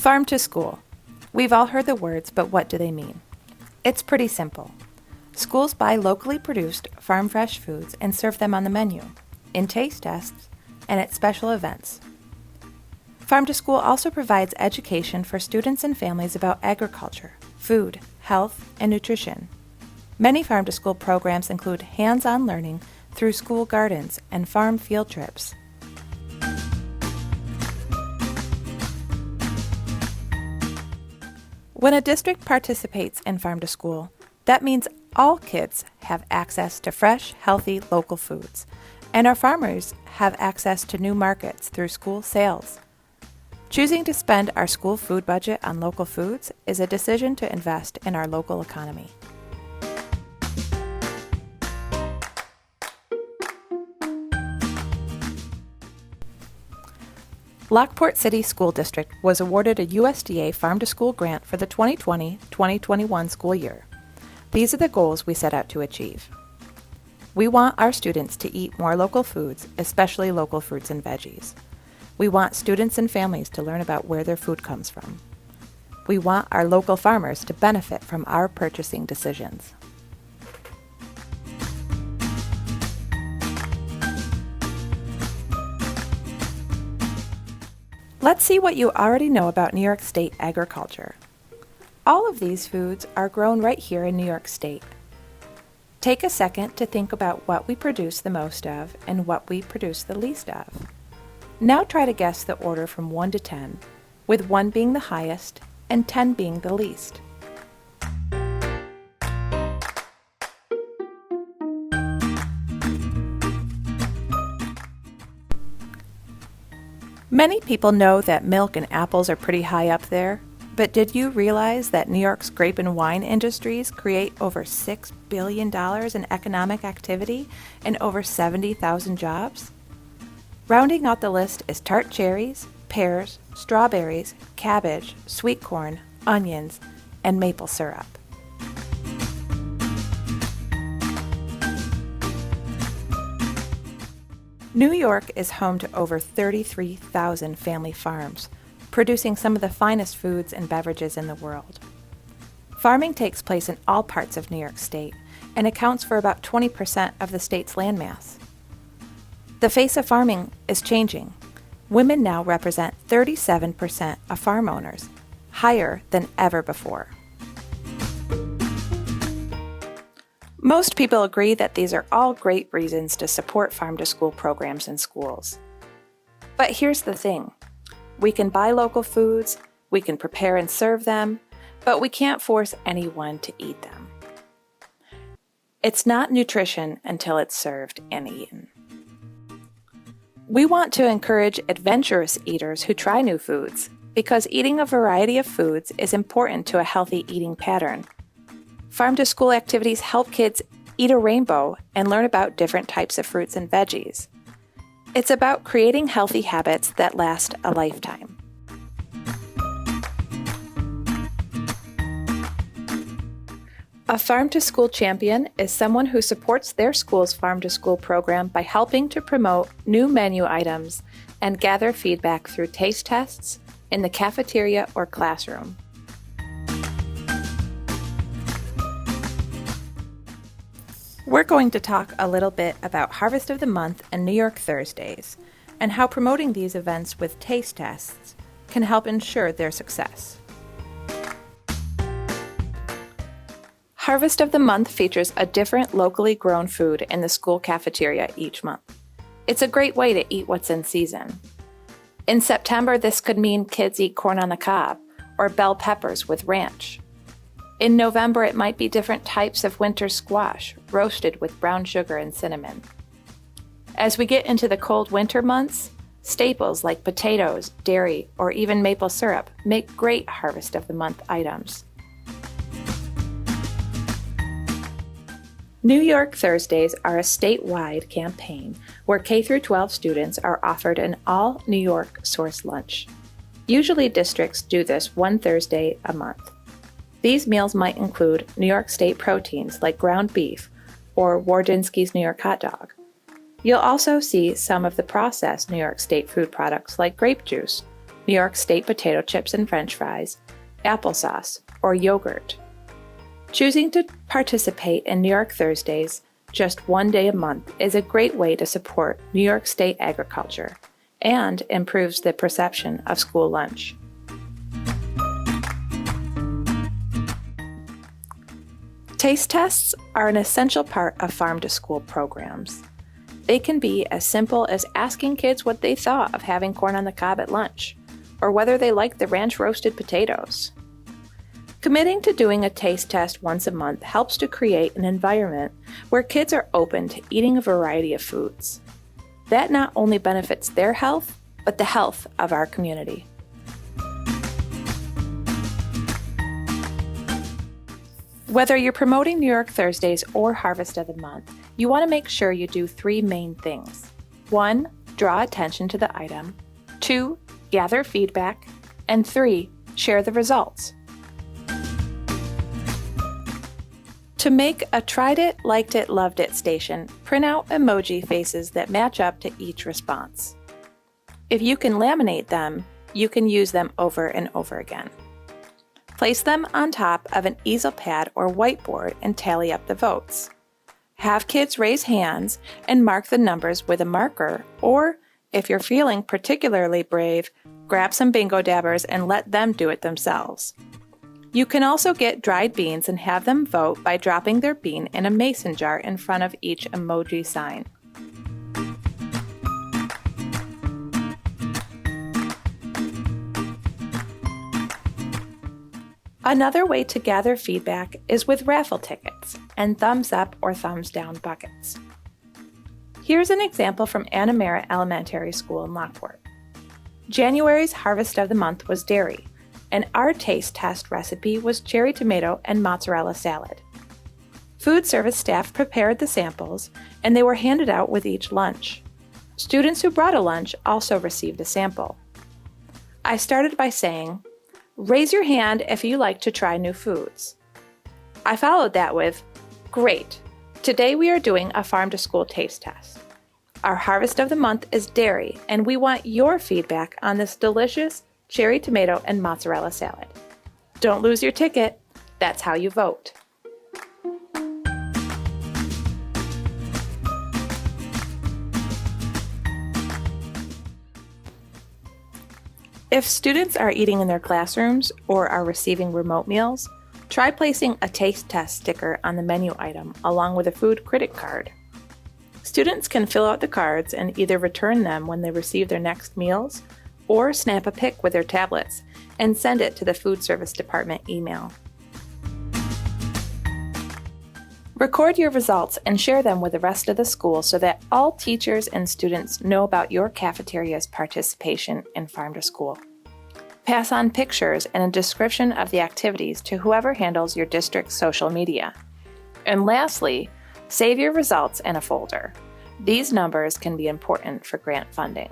Farm to school. We've all heard the words, but what do they mean? It's pretty simple. Schools buy locally produced, farm-fresh foods and serve them on the menu, in taste tests, and at special events. Farm to School also provides education for students and families about agriculture, food, health, and nutrition. Many Farm to School programs include hands-on learning through school gardens and farm field trips. When a district participates in Farm to School, that means all kids have access to fresh, healthy, local foods, and our farmers have access to new markets through school sales. Choosing to spend our school food budget on local foods is a decision to invest in our local economy. Lockport City School District was awarded a USDA Farm to School grant for the 2020-2021 school year. These are the goals we set out to achieve. We want our students to eat more local foods, especially local fruits and veggies. We want students and families to learn about where their food comes from. We want our local farmers to benefit from our purchasing decisions. Let's see what you already know about New York State agriculture. All of these foods are grown right here in New York State. Take a second to think about what we produce the most of and what we produce the least of. Now try to guess the order from 1 to 10, with 1 being the highest and 10 being the least. Many people know that milk and apples are pretty high up there, but did you realize that New York's grape and wine industries create over $6 billion in economic activity and over 70,000 jobs? Rounding out the list is tart cherries, pears, strawberries, cabbage, sweet corn, onions, and maple syrup. New York is home to over 33,000 family farms, producing some of the finest foods and beverages in the world. Farming takes place in all parts of New York State and accounts for about 20% of the state's landmass. The face of farming is changing. Women now represent 37% of farm owners, higher than ever before. Most people agree that these are all great reasons to support farm-to-school programs in schools. But here's the thing. We can buy local foods, we can prepare and serve them, but we can't force anyone to eat them. It's not nutrition until it's served and eaten. We want to encourage adventurous eaters who try new foods, because eating a variety of foods is important to a healthy eating pattern. Farm-to-school activities help kids eat a rainbow and learn about different types of fruits and veggies. It's about creating healthy habits that last a lifetime. A farm-to-school champion is someone who supports their school's farm-to-school program by helping to promote new menu items and gather feedback through taste tests in the cafeteria or classroom. We're going to talk a little bit about Harvest of the Month and New York Thursdays, and how promoting these events with taste tests can help ensure their success. Harvest of the Month features a different locally grown food in the school cafeteria each month. It's a great way to eat what's in season. In September, this could mean kids eat corn on the cob or bell peppers with ranch. In November, it might be different types of winter squash, roasted with brown sugar and cinnamon. As we get into the cold winter months, staples like potatoes, dairy, or even maple syrup make great Harvest of the Month items. New York Thursdays are a statewide campaign where K-12 students are offered an all-New York source lunch. Usually districts do this one Thursday a month. These meals might include New York State proteins like ground beef or Wardynski's New York hot dog. You'll also see some of the processed New York State food products like grape juice New York State potato chips and French fries, applesauce, or yogurt. Choosing to participate in New York Thursdays just one day a month is a great way to support New York State agriculture and improves the perception of school lunch. Taste tests are an essential part of farm-to-school programs. They can be as simple as asking kids what they thought of having corn on the cob at lunch, or whether they liked the ranch roasted potatoes. Committing to doing a taste test once a month helps to create an environment where kids are open to eating a variety of foods. That not only benefits their health, but the health of our community. Whether you're promoting New York Thursdays or Harvest of the Month, you want to make sure you do 3 main things. 1. Draw attention to the item. 2. Gather feedback. And 3. Share the results. To make a tried it, liked it, loved it station, print out emoji faces that match up to each response. If you can laminate them, you can use them over and over again. Place them on top of an easel pad or whiteboard and tally up the votes. Have kids raise hands and mark the numbers with a marker, or if you're feeling particularly brave, grab some bingo dabbers and let them do it themselves. You can also get dried beans and have them vote by dropping their bean in a mason jar in front of each emoji sign. Another way to gather feedback is with raffle tickets and thumbs up or thumbs down buckets. Here's an example from Anna Merritt Elementary School in Lockport. January's Harvest of the Month was dairy, and our taste test recipe was cherry tomato and mozzarella salad. Food service staff prepared the samples, and they were handed out with each lunch. Students who brought a lunch also received a sample. I started by saying, "Raise your hand if you like to try new foods." I followed that with, "Great! Today we are doing a farm-to-school taste test. Our Harvest of the Month is dairy, and we want your feedback on this delicious cherry tomato and mozzarella salad. Don't lose your ticket. That's how you vote." If students are eating in their classrooms or are receiving remote meals, try placing a taste test sticker on the menu item along with a food critic card. Students can fill out the cards and either return them when they receive their next meals or snap a pic with their tablets and send it to the food service department email. Record your results and share them with the rest of the school so that all teachers and students know about your cafeteria's participation in Farm to School. Pass on pictures and a description of the activities to whoever handles your district's social media. And lastly, save your results in a folder. These numbers can be important for grant funding.